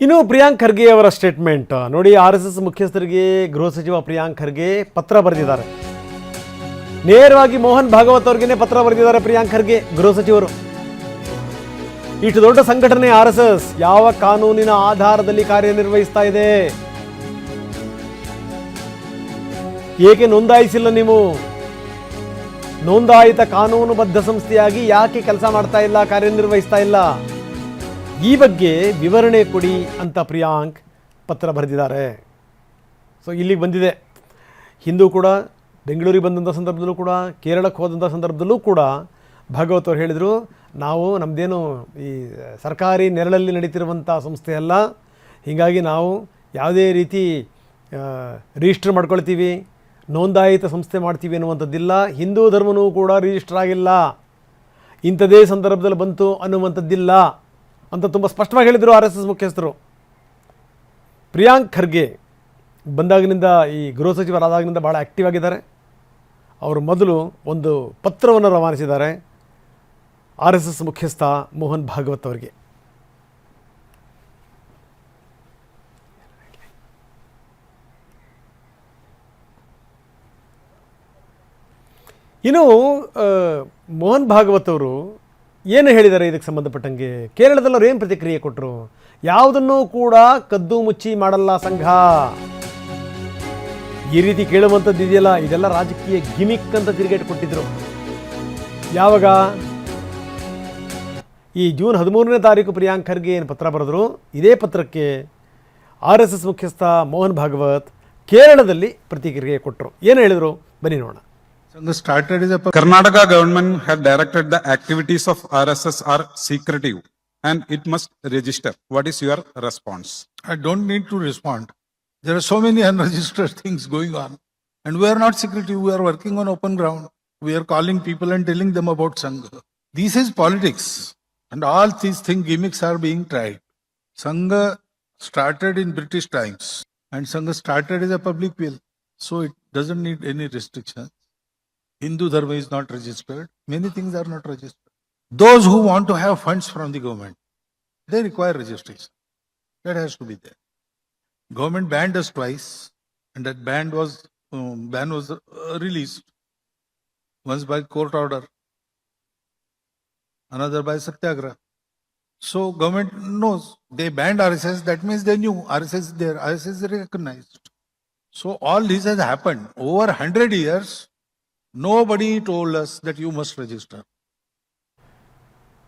ಇನ್ನು ಪ್ರಿಯಾಂಕ್ ಖರ್ಗೆ ಅವರ ಸ್ಟೇಟ್ಮೆಂಟ್ ನೋಡಿ. RSS ಮುಖ್ಯಸ್ಥರಿಗೆ ಗೃಹ ಸಚಿವ ಪ್ರಿಯಾಂಕ್ ಖರ್ಗೆ ಪತ್ರ ಬರೆದಿದ್ದಾರೆ. ನೇರವಾಗಿ ಮೋಹನ್ ಭಾಗವತ್ ಅವರಿಗೆ ಪತ್ರ ಬರೆದಿದ್ದಾರೆ ಪ್ರಿಯಾಂಕ್ ಖರ್ಗೆ ಗೃಹ ಸಚಿವರು. ಇಷ್ಟು ದೊಡ್ಡ ಸಂಘಟನೆ RSS ಯಾವ ಕಾನೂನಿನ ಆಧಾರದಲ್ಲಿ ಕಾರ್ಯನಿರ್ವಹಿಸ್ತಾ ಇದೆ, ಏಕೆ ನೋಂದಾಯಿಸಿಲ್ಲ ನೀವು, ನೋಂದಾಯಿತ ಕಾನೂನುಬದ್ಧ ಸಂಸ್ಥೆಯಾಗಿ ಯಾಕೆ ಕೆಲಸ ಮಾಡ್ತಾ ಇಲ್ಲ, ಕಾರ್ಯನಿರ್ವಹಿಸ್ತಾ ಇಲ್ಲ, ಈ ಬಗ್ಗೆ ವಿವರಣೆ ಕೊಡಿ ಅಂತ ಪ್ರಿಯಾಂಕ್ ಪತ್ರ ಬರೆದಿದ್ದಾರೆ. ಸೊ ಇಲ್ಲಿಗೆ ಬಂದಿದೆ. ಹಿಂದೂ ಕೂಡ ಬೆಂಗಳೂರಿಗೆ ಬಂದಂಥ ಸಂದರ್ಭದಲ್ಲೂ ಕೂಡ, ಕೇರಳಕ್ಕೆ ಹೋದಂಥ ಸಂದರ್ಭದಲ್ಲೂ ಕೂಡ ಭಾಗವತ್ ಅವರು ಹೇಳಿದರು, ನಾವು ನಮ್ಮದೇನು ಈ ಸರ್ಕಾರಿ ನೆರಳಲ್ಲಿ ನಡೀತಿರುವಂಥ ಸಂಸ್ಥೆ ಅಲ್ಲ, ಹೀಗಾಗಿ ನಾವು ಯಾವುದೇ ರೀತಿ ರಿಜಿಸ್ಟರ್ ಮಾಡ್ಕೊಳ್ತೀವಿ, ನೋಂದಾಯಿತ ಸಂಸ್ಥೆ ಮಾಡ್ತೀವಿ ಅನ್ನುವಂಥದ್ದಿಲ್ಲ, ಹಿಂದೂ ಧರ್ಮನೂ ಕೂಡ ರಿಜಿಸ್ಟರ್ ಆಗಿಲ್ಲ, ಇಂಥದೇ ಸಂದರ್ಭದಲ್ಲಿ ಬಂತು ಅನ್ನುವಂಥದ್ದಿಲ್ಲ ಅಂತ ತುಂಬ ಸ್ಪಷ್ಟವಾಗಿ ಹೇಳಿದರು RSS ಮುಖ್ಯಸ್ಥರು. ಪ್ರಿಯಾಂಕ್ ಖರ್ಗೆ ಬಂದಾಗಿನಿಂದ, ಈ ಗೃಹ ಸಚಿವರಾದಾಗಿನಿಂದ ಭಾಳ ಆ್ಯಕ್ಟಿವ್ ಆಗಿದ್ದಾರೆ. ಅವರು ಮೊದಲು ಒಂದು ಪತ್ರವನ್ನು ರವಾನಿಸಿದ್ದಾರೆ RSS ಮುಖ್ಯಸ್ಥ ಮೋಹನ್ ಭಾಗವತ್ ಅವರಿಗೆ. ಇನ್ನು ಮೋಹನ್ ಭಾಗವತ್ ಅವರು ಏನು ಹೇಳಿದ್ದಾರೆ ಇದಕ್ಕೆ ಸಂಬಂಧಪಟ್ಟಂಗೆ, ಕೇರಳದಲ್ಲಿ ಅವ್ರು ಏನು ಪ್ರತಿಕ್ರಿಯೆ ಕೊಟ್ಟರು, ಯಾವುದನ್ನೂ ಕೂಡ ಕದ್ದು ಮುಚ್ಚಿ ಮಾಡಲ್ಲ ಸಂಘ, ಈ ರೀತಿ ಕೇಳುವಂಥದ್ದು ಇದೆಯಲ್ಲ, ಇದೆಲ್ಲ ರಾಜಕೀಯ ಗಿಮಿಕ್ ಅಂತ ತಿರುಗೇಟು ಕೊಟ್ಟಿದ್ರು. ಯಾವಾಗ ಈ ಜೂನ್ 13ನೇ ತಾರೀಕು ಪ್ರಿಯಾಂಕ್ ಖರ್ಗೆ ಏನು ಪತ್ರ ಬರೆದ್ರು, ಇದೇ ಪತ್ರಕ್ಕೆ RSS ಮುಖ್ಯಸ್ಥ ಮೋಹನ್ ಭಾಗವತ್ ಕೇರಳದಲ್ಲಿ ಪ್ರತಿಕ್ರಿಯೆ ಕೊಟ್ಟರು. ಏನು ಹೇಳಿದರು ಬನ್ನಿ ನೋಡೋಣ. Karnataka government had directed the activities of RSS are secretive and it must register. What is your response? I don't need to respond. There are so many unregistered things going on. And we are not secretive. We are working on open ground. We are calling people and telling them about Sangha. This is politics. And all these gimmicks are being tried. Sangha started in British times. And Sangha started as a public will. So it doesn't need any restrictions. Hindu Dharma is not registered. Many things are not registered. Those who want to have funds from the government, they require registration. That has to be there. Government banned us twice, and that ban was released. Once by court order, another by Satyagraha. So government knows. They banned RSS, that means they knew RSS is there, RSS is recognized. So all this has happened over 100 years. Nobody told us that you must register.